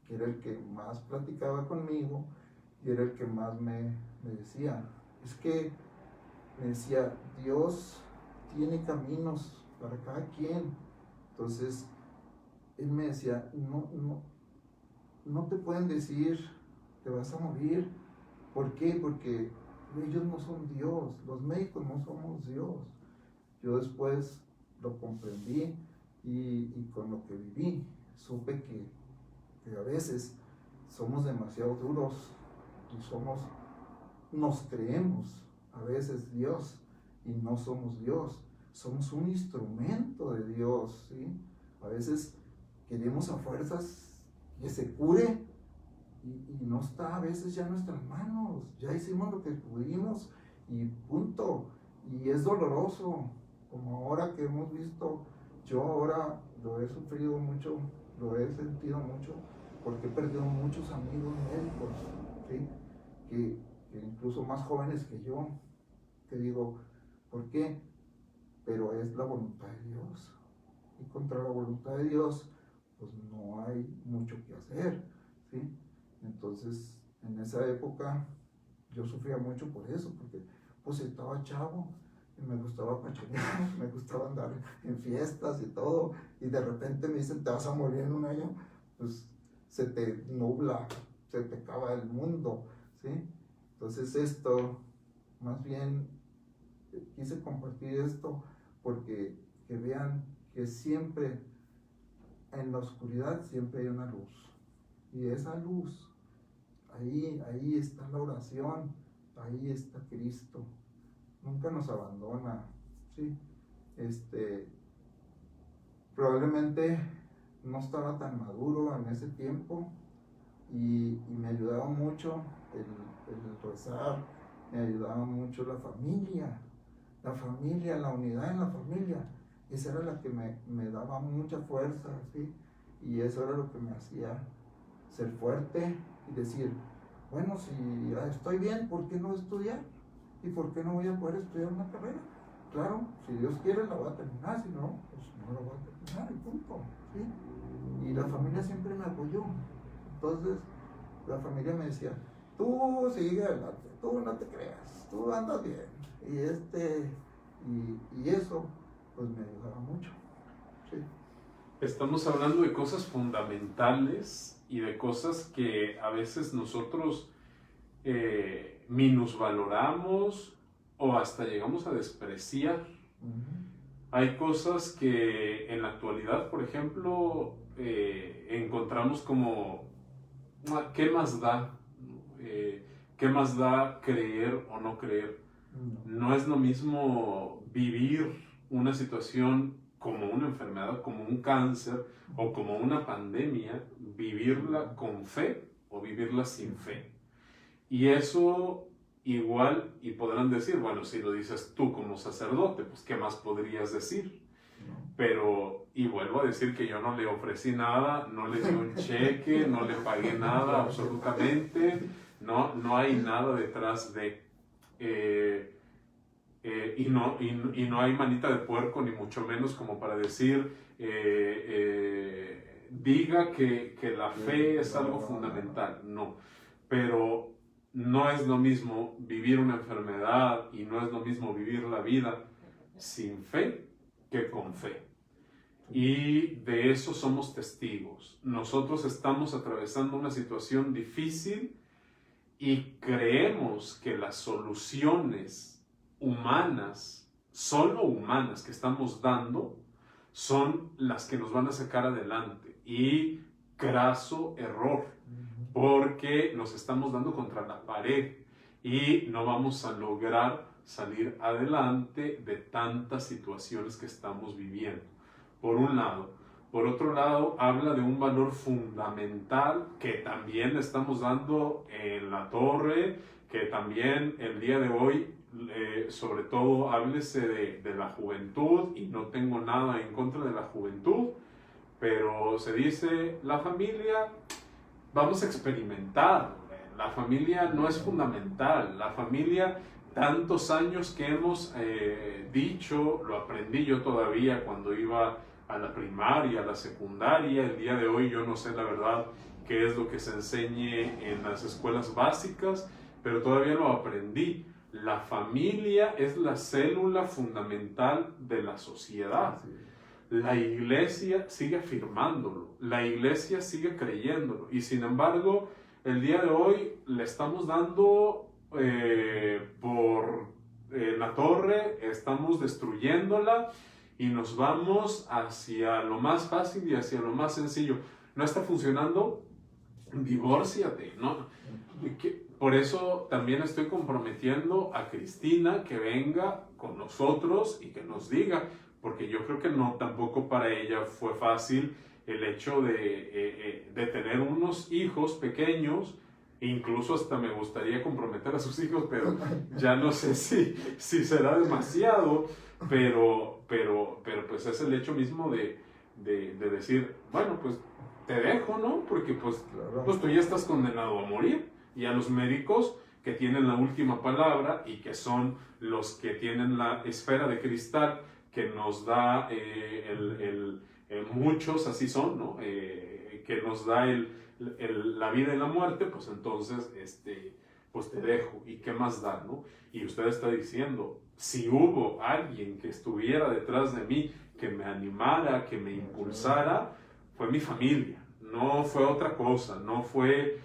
que era el que más platicaba conmigo y era el que más me decía, es que me decía, Dios tiene caminos para cada quien. Entonces, él me decía, no te pueden decir, te vas a morir. ¿Por qué? Porque ellos no son Dios, los médicos no somos Dios. Yo después lo comprendí y con lo que viví, supe que a veces somos demasiado duros y nos creemos a veces Dios y no somos Dios. Somos un instrumento de Dios, ¿sí? A veces queremos a fuerzas que se cure y no está a veces ya en nuestras manos. Ya hicimos lo que pudimos y punto. Y es doloroso, como ahora que hemos visto, yo ahora lo he sufrido mucho, lo he sentido mucho, porque he perdido muchos amigos médicos, ¿sí? que incluso más jóvenes que yo, que digo, ¿por qué? Pero es la voluntad de Dios. Y contra la voluntad de Dios, pues no hay mucho que hacer, ¿sí? Entonces, en esa época, yo sufría mucho por eso, porque pues estaba chavo, y me gustaba pachonear, me gustaba andar en fiestas y todo, y de repente me dicen, te vas a morir en un año, pues se te nubla, se te acaba el mundo, ¿sí? Entonces esto, más bien, quise compartir esto porque que vean que siempre en la oscuridad siempre hay una luz, y esa luz, ahí está la oración, ahí está Cristo, nunca nos abandona, ¿sí? Probablemente no estaba tan maduro en ese tiempo y me ayudaba mucho el rezar, me ayudaba mucho la familia, la unidad en la familia. Esa era la que me daba mucha fuerza, ¿sí? Y eso era lo que me hacía ser fuerte y decir, bueno, si estoy bien, ¿por qué no estudiar? ¿Y por qué no voy a poder estudiar una carrera? Claro, si Dios quiere la voy a terminar, si no, pues no la voy a terminar y punto, ¿sí? Y la familia siempre me apoyó. Entonces, la familia me decía, tú sigue adelante, tú no te creas, tú andas bien. Y eso, pues me ayudaba mucho, ¿sí? Estamos hablando de cosas fundamentales y de cosas que a veces nosotros minusvaloramos o hasta llegamos a despreciar. Hay cosas que en la actualidad, por ejemplo, encontramos como, ¿qué más da? ¿Qué más da creer o no creer? No es lo mismo vivir una situación como una enfermedad, como un cáncer o como una pandemia, vivirla con fe o vivirla sin fe. Y eso igual, y podrán decir, bueno, si lo dices tú como sacerdote, pues ¿qué más podrías decir? Pero, y vuelvo a decir que yo no le ofrecí nada, no le di un cheque, no le pagué nada absolutamente, no hay nada detrás de... y no hay manita de puerco, ni mucho menos como para decir, diga que la fe es algo fundamental, no. Pero no es lo mismo vivir una enfermedad y no es lo mismo vivir la vida sin fe que con fe. y de eso somos testigos. Nosotros estamos atravesando una situación difícil y creemos que las soluciones humanas, solo humanas, que estamos dando, son las que nos van a sacar adelante. Y craso error, porque nos estamos dando contra la pared y no vamos a lograr salir adelante de tantas situaciones que estamos viviendo, por un lado. Por otro lado, habla de un valor fundamental que también le estamos dando en la torre, que también el día de hoy, sobre todo, háblese de la juventud, y no tengo nada en contra de la juventud, pero se dice, la familia, vamos a experimentar, la familia no es fundamental, la familia, tantos años que hemos dicho, lo aprendí yo todavía cuando iba a la primaria, a la secundaria, el día de hoy yo no sé la verdad qué es lo que se enseñe en las escuelas básicas, pero todavía lo aprendí. La familia es la célula fundamental de la sociedad. La iglesia sigue afirmándolo, la iglesia sigue creyéndolo, y sin embargo, el día de hoy le estamos dando por la torre, estamos destruyéndola y nos vamos hacia lo más fácil y hacia lo más sencillo. No está funcionando, divórciate, ¿no? Por eso también estoy comprometiendo a Cristina que venga con nosotros y que nos diga, porque yo creo que no, tampoco para ella fue fácil el hecho de tener unos hijos pequeños. Incluso hasta me gustaría comprometer a sus hijos, pero ya no sé si será demasiado, pero pues es el hecho mismo de decir, bueno, pues te dejo, ¿no? Porque pues tú ya estás condenado a morir, y a los médicos que tienen la última palabra y que son los que tienen la esfera de cristal que nos da muchos así son, ¿no? Que nos da la vida y la muerte, pues entonces, pues te dejo, ¿y qué más da, no? Y usted está diciendo, si hubo alguien que estuviera detrás de mí, que me animara, que me impulsara, fue mi familia, no fue otra cosa, no fue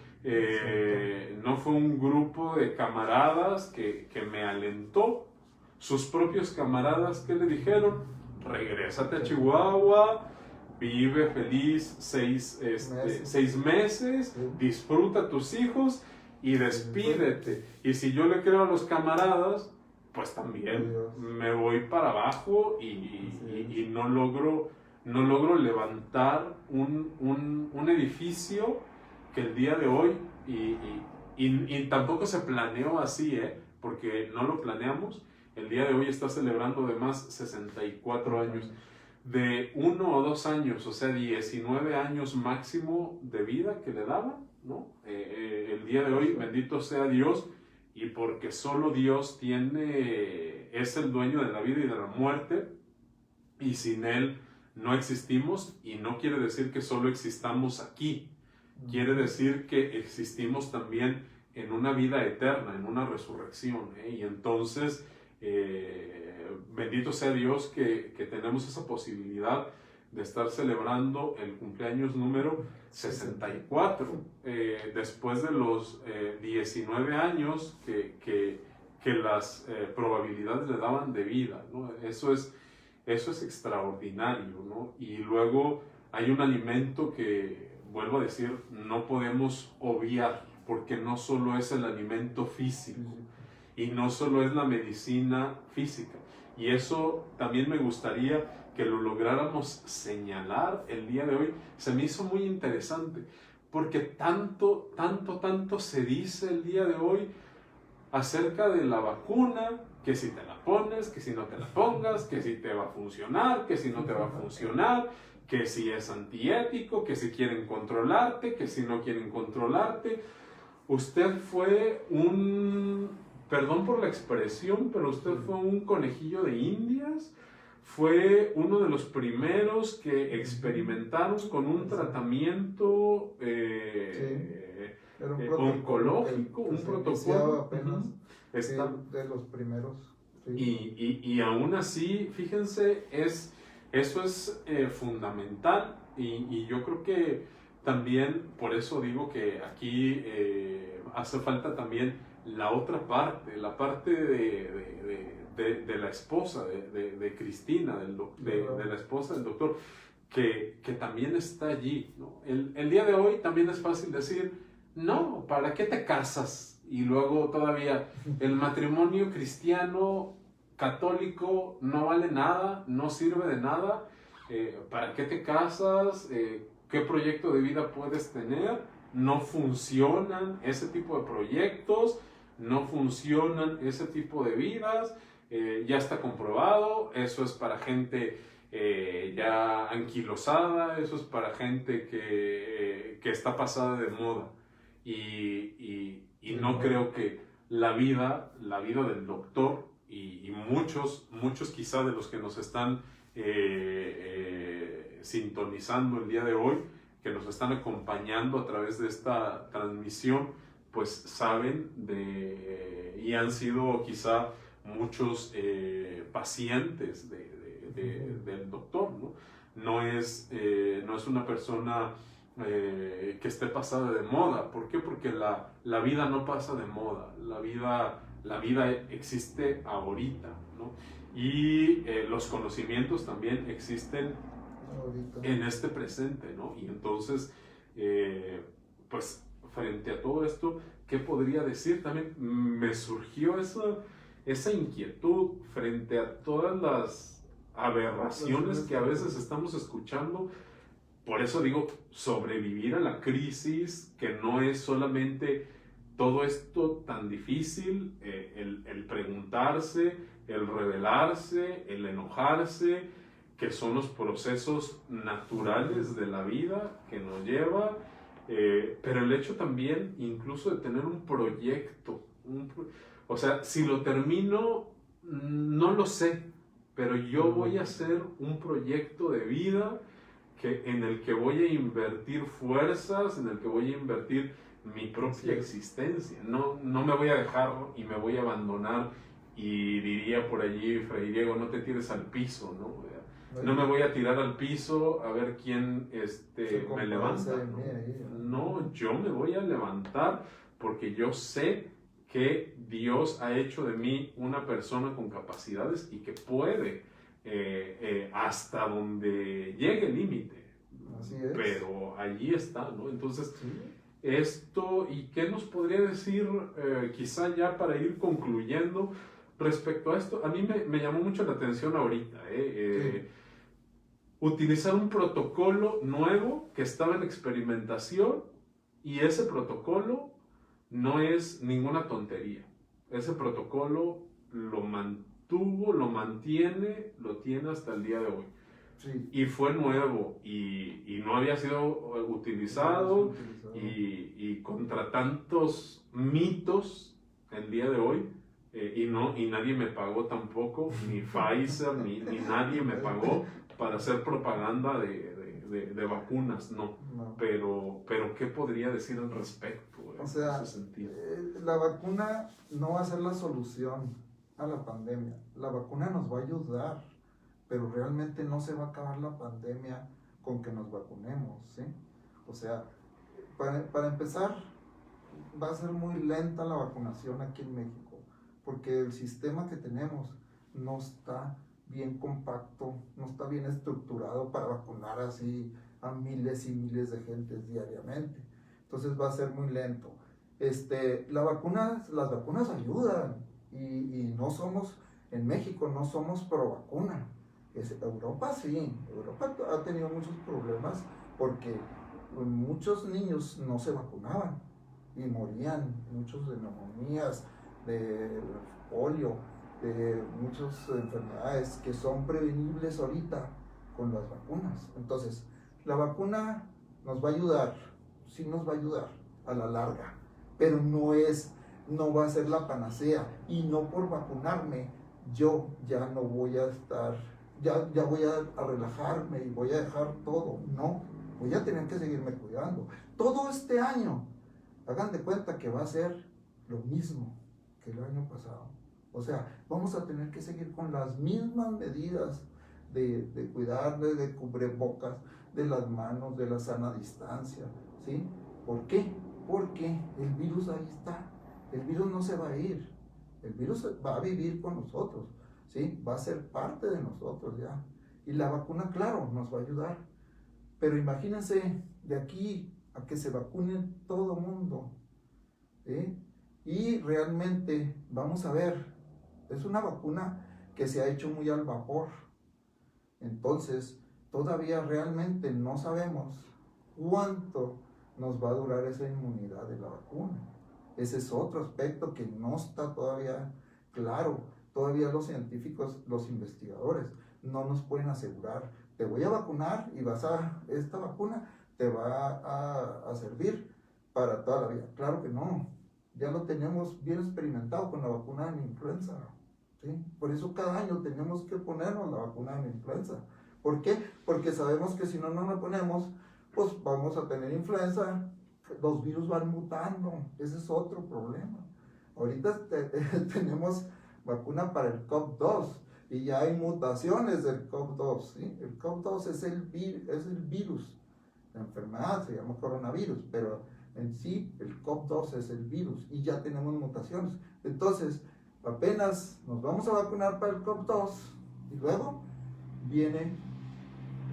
un grupo de camaradas que me alentó, sus propios camaradas que le dijeron, regrésate a Chihuahua, vive feliz 6 meses, disfruta a tus hijos y despídete. Y si yo le creo a los camaradas, pues también me voy para abajo y no logro levantar un edificio que el día de hoy, y tampoco se planeó así, porque no lo planeamos. El día de hoy está celebrando además 64 años. De 1 o 2 años, o sea, 19 años máximo de vida que le daban, ¿no? El día de hoy, bendito sea Dios, y porque solo Dios es el dueño de la vida y de la muerte, y sin Él no existimos, y no quiere decir que solo existamos aquí, quiere decir que existimos también en una vida eterna, en una resurrección, y entonces bendito sea Dios que tenemos esa posibilidad de estar celebrando el cumpleaños número 64, después de los 19 años que las probabilidades le daban de vida, ¿no? Eso es extraordinario, ¿no? Y luego hay un alimento que, vuelvo a decir, no podemos obviar, porque no solo es el alimento físico, y no solo es la medicina física. Y eso también me gustaría que lo lográramos señalar el día de hoy. Se me hizo muy interesante, porque tanto se dice el día de hoy acerca de la vacuna, que si te la pones, que si no te la pongas, que si te va a funcionar, que si no te va a funcionar, que si es antiético, que si quieren controlarte, que si no quieren controlarte. Usted fue perdón por la expresión, pero usted fue un conejillo de Indias, fue uno de los primeros que experimentaron con un tratamiento oncológico, un protocolo. Apenas, de los primeros. Sí. Y aún así, fíjense, es Eso es fundamental y yo creo que también, por eso digo que aquí hace falta también la otra parte, la parte de la esposa, de Cristina, de la esposa del doctor, que también está allí, ¿no? El día de hoy también es fácil decir, no, ¿para qué te casas? Y luego todavía el matrimonio cristiano católico no vale nada, no sirve de nada. ¿Para qué te casas? ¿Qué proyecto de vida puedes tener? No funcionan ese tipo de proyectos, no funcionan ese tipo de vidas, ya está comprobado, eso es para gente ya anquilosada, eso es para gente que está pasada de moda. Y no creo que la vida del doctor y muchos quizá de los que nos están sintonizando el día de hoy, que nos están acompañando a través de esta transmisión, pues saben y han sido quizá muchos pacientes del doctor, ¿no? No es una persona que esté pasada de moda. ¿Por qué? Porque la vida no pasa de moda, la vida existe ahorita, ¿no? Y los conocimientos también existen ahorita, en este presente, ¿no? Y entonces, pues frente a todo esto, ¿qué podría decir? También me surgió esa inquietud frente a todas las aberraciones que a veces estamos escuchando. Por eso digo, sobrevivir a la crisis, que no es solamente todo esto tan difícil, el preguntarse, el rebelarse, el enojarse, que son los procesos naturales de la vida que nos lleva, pero el hecho también incluso de tener un proyecto, o sea, si lo termino, no lo sé, pero yo voy a hacer un proyecto de vida en el que voy a invertir fuerzas, en el que voy a invertir mi propia existencia. No me voy a dejar y me voy a abandonar, y diría por allí Fray Diego, no te tires al piso, ¿no? No me voy a tirar al piso a ver quién me levanta. No, yo me voy a levantar porque yo sé que Dios ha hecho de mí una persona con capacidades y que puede hasta donde llegue el límite. Así es. Pero allí está, ¿no? Entonces, sí. Esto, ¿y qué nos podría decir quizá ya para ir concluyendo respecto a esto? A mí me llamó mucho la atención ahorita, sí. Utilizar un protocolo nuevo que estaba en experimentación, y ese protocolo no es ninguna tontería. Ese protocolo lo mantuvo, lo mantiene, lo tiene hasta el día de hoy. Sí. Y fue nuevo y no había sido utilizado, y contra tantos mitos el día de hoy, y nadie me pagó tampoco, ni Pfizer, ni nadie me pagó para hacer propaganda de vacunas, no. Pero ¿qué podría decir al respecto? O sea, ese sentido? La vacuna no va a ser la solución a la pandemia. La vacuna nos va a ayudar, pero realmente no se va a acabar la pandemia con que nos vacunemos, ¿sí? O sea, para empezar, va a ser muy lenta la vacunación aquí en México, porque el sistema que tenemos no está bien compacto, no está bien estructurado para vacunar así a miles y miles de gentes diariamente. Entonces va a ser muy lento. Las vacunas ayudan, y no somos, en México no somos pro vacuna. Europa sí, Europa ha tenido muchos problemas porque muchos niños no se vacunaban y morían, muchos de neumonías, de polio, de muchas enfermedades que son prevenibles ahorita con las vacunas. Entonces, la vacuna nos va a ayudar, sí nos va a ayudar a la larga, pero no va a ser la panacea, y no por vacunarme yo ya no voy a estar, ya voy a relajarme y voy a dejar todo. No, voy a tener que seguirme cuidando. Todo este año, hagan de cuenta que va a ser lo mismo que el año pasado. O sea, vamos a tener que seguir con las mismas medidas de cuidarle, de cubrebocas, de las manos, de la sana distancia, ¿sí? ¿Por qué? Porque el virus ahí está, el virus no se va a ir, el virus va a vivir con nosotros, ¿sí? Va a ser parte de nosotros ya. Y la vacuna, claro, nos va a ayudar. Pero imagínense de aquí a que se vacune todo mundo, ¿sí? Y realmente, vamos a ver, es una vacuna que se ha hecho muy al vapor. Entonces, todavía realmente no sabemos cuánto nos va a durar esa inmunidad de la vacuna. Ese es otro aspecto que no está todavía claro. Todavía los científicos, los investigadores, no nos pueden asegurar, te voy a vacunar y esta vacuna te va a servir para toda la vida. Claro que no, ya lo tenemos bien experimentado con la vacuna de la influenza, ¿sí? Por eso cada año tenemos que ponernos la vacuna de la influenza. ¿Por qué? Porque sabemos que si no la ponemos, pues vamos a tener influenza, los virus van mutando, ese es otro problema. Ahorita tenemos vacuna para el COVID-2 y ya hay mutaciones del COVID-2, ¿sí? El COVID-2 es el virus, la enfermedad se llama coronavirus, pero en sí el COVID-2 es el virus y ya tenemos mutaciones. Entonces, apenas nos vamos a vacunar para el COVID-2 y luego viene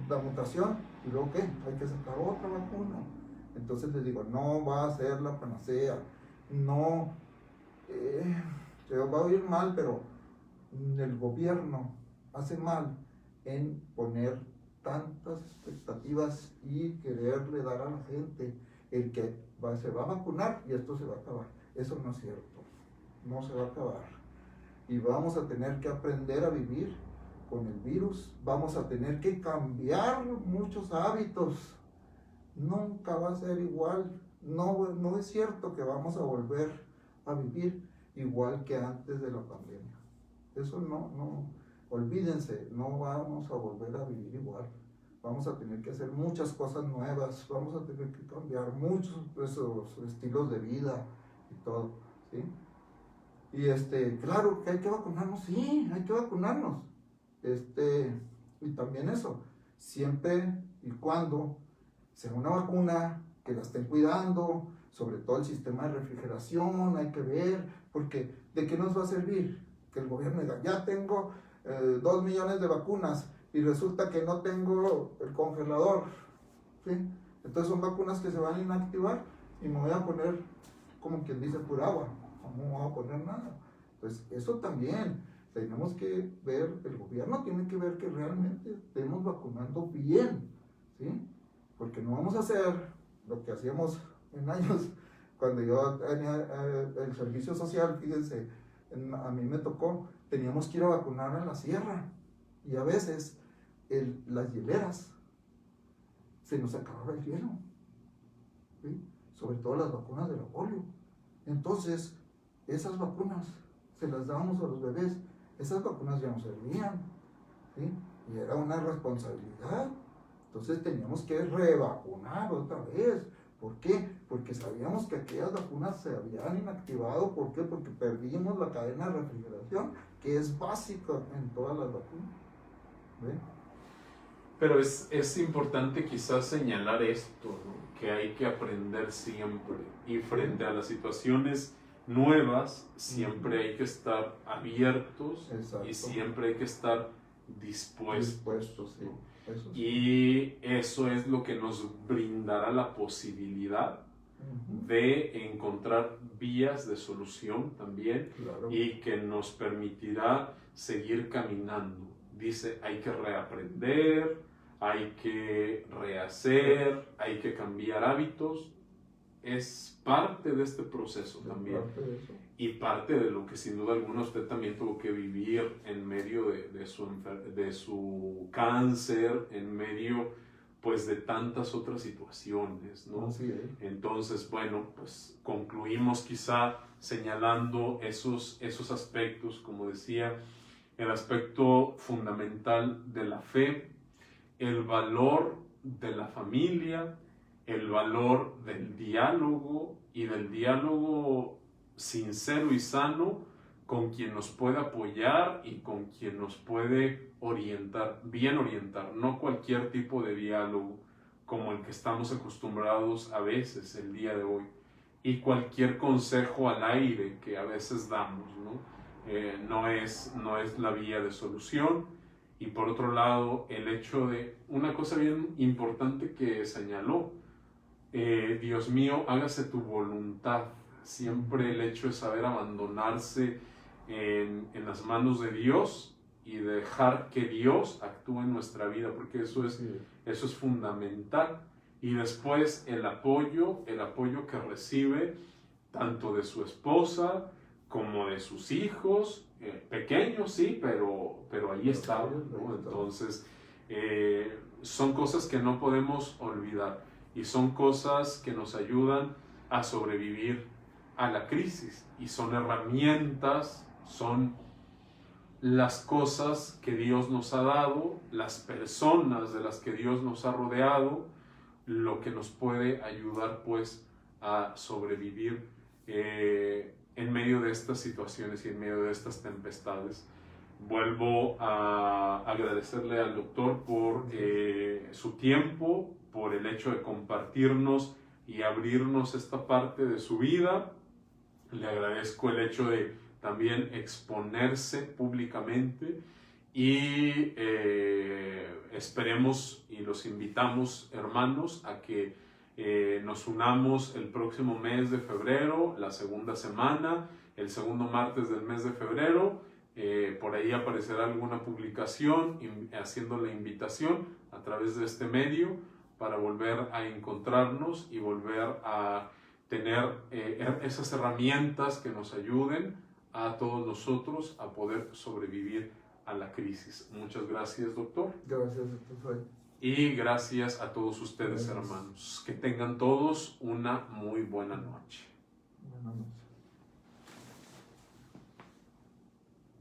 la mutación y luego ¿qué? Hay que sacar otra vacuna. Entonces les digo, no va a ser la panacea, no, se va a oír mal, pero el gobierno hace mal en poner tantas expectativas y quererle dar a la gente el que se va a vacunar y esto se va a acabar. Eso no es cierto, no se va a acabar. Y vamos a tener que aprender a vivir con el virus, vamos a tener que cambiar muchos hábitos. Nunca va a ser igual, no es cierto que vamos a volver a vivir igual que antes de la pandemia. Eso no, olvídense, no vamos a volver a vivir igual. Vamos a tener que hacer muchas cosas nuevas, vamos a tener que cambiar muchos de esos estilos de vida y todo, ¿sí? Y claro que hay que vacunarnos, sí, hay que vacunarnos. Y también eso, siempre y cuando sea una vacuna que la estén cuidando, sobre todo el sistema de refrigeración, hay que ver, porque ¿de qué nos va a servir? Que el gobierno diga, ya tengo 2 millones de vacunas y resulta que no tengo el congelador, ¿sí? Entonces son vacunas que se van a inactivar y me voy a poner, como quien dice, pura agua, no me voy a poner nada. Entonces eso también tenemos que ver, el gobierno tiene que ver que realmente estemos vacunando bien, ¿sí? Porque no vamos a hacer lo que hacíamos en años, cuando yo tenía el servicio social, fíjense, a mí me tocó, teníamos que ir a vacunar a la sierra y a veces las hieleras se nos acababa el hielo, ¿sí? Sobre todo las vacunas de la polio. Entonces, esas vacunas se las dábamos a los bebés, esas vacunas ya no servían, ¿sí? Y era una responsabilidad. Entonces teníamos que revacunar otra vez. ¿Por qué? Porque sabíamos que aquellas vacunas se habían inactivado. ¿Por qué? Porque perdimos la cadena de refrigeración, que es básica en todas las vacunas. ¿Ve? Pero es importante quizás señalar esto, ¿no? Que hay que aprender siempre. Y frente a las situaciones nuevas, siempre hay que estar abiertos. Exacto. Y siempre hay que estar dispuestos, sí. Eso sí. Y eso es lo que nos brindará la posibilidad de encontrar vías de solución también, claro, y que nos permitirá seguir caminando. Dice, hay que reaprender, hay que rehacer, hay que cambiar hábitos. Es parte de este proceso también. Y parte de lo que sin duda alguna usted también tuvo que vivir en medio de su cáncer, en medio pues de tantas otras situaciones, ¿no? Sí, Entonces, bueno, pues concluimos quizá señalando esos aspectos, como decía, el aspecto fundamental de la fe, el valor de la familia, el valor del diálogo y del diálogo sincero y sano con quien nos puede apoyar y con quien nos puede orientar, bien orientar, no cualquier tipo de diálogo como el que estamos acostumbrados a veces el día de hoy, y cualquier consejo al aire que a veces damos, ¿no? No es la vía de solución. Y por otro lado, el hecho de una cosa bien importante que señaló, Dios mío, hágase tu voluntad. Siempre el hecho de saber abandonarse en las manos de Dios y dejar que Dios actúe en nuestra vida, porque eso es fundamental. Y después el apoyo que recibe tanto de su esposa como de sus hijos, pequeños sí, pero ahí está, ¿no? Entonces, son cosas que no podemos olvidar y son cosas que nos ayudan a sobrevivir a la crisis y son herramientas, son las cosas que Dios nos ha dado, las personas de las que Dios nos ha rodeado, lo que nos puede ayudar pues a sobrevivir en medio de estas situaciones y en medio de estas tempestades. Vuelvo a agradecerle al doctor por su tiempo, por el hecho de compartirnos y abrirnos esta parte de su vida. Le agradezco el hecho de también exponerse públicamente y esperemos y los invitamos, hermanos, a que nos unamos el próximo mes de febrero, la segunda semana, el segundo martes del mes de febrero. Por ahí aparecerá alguna publicación haciendo la invitación a través de este medio para volver a encontrarnos y volver a tener esas herramientas que nos ayuden a todos nosotros a poder sobrevivir a la crisis. Muchas gracias, doctor. Gracias, doctor. Y gracias a todos ustedes, hermanos. Que tengan todos una muy buena noche. Buenas noches.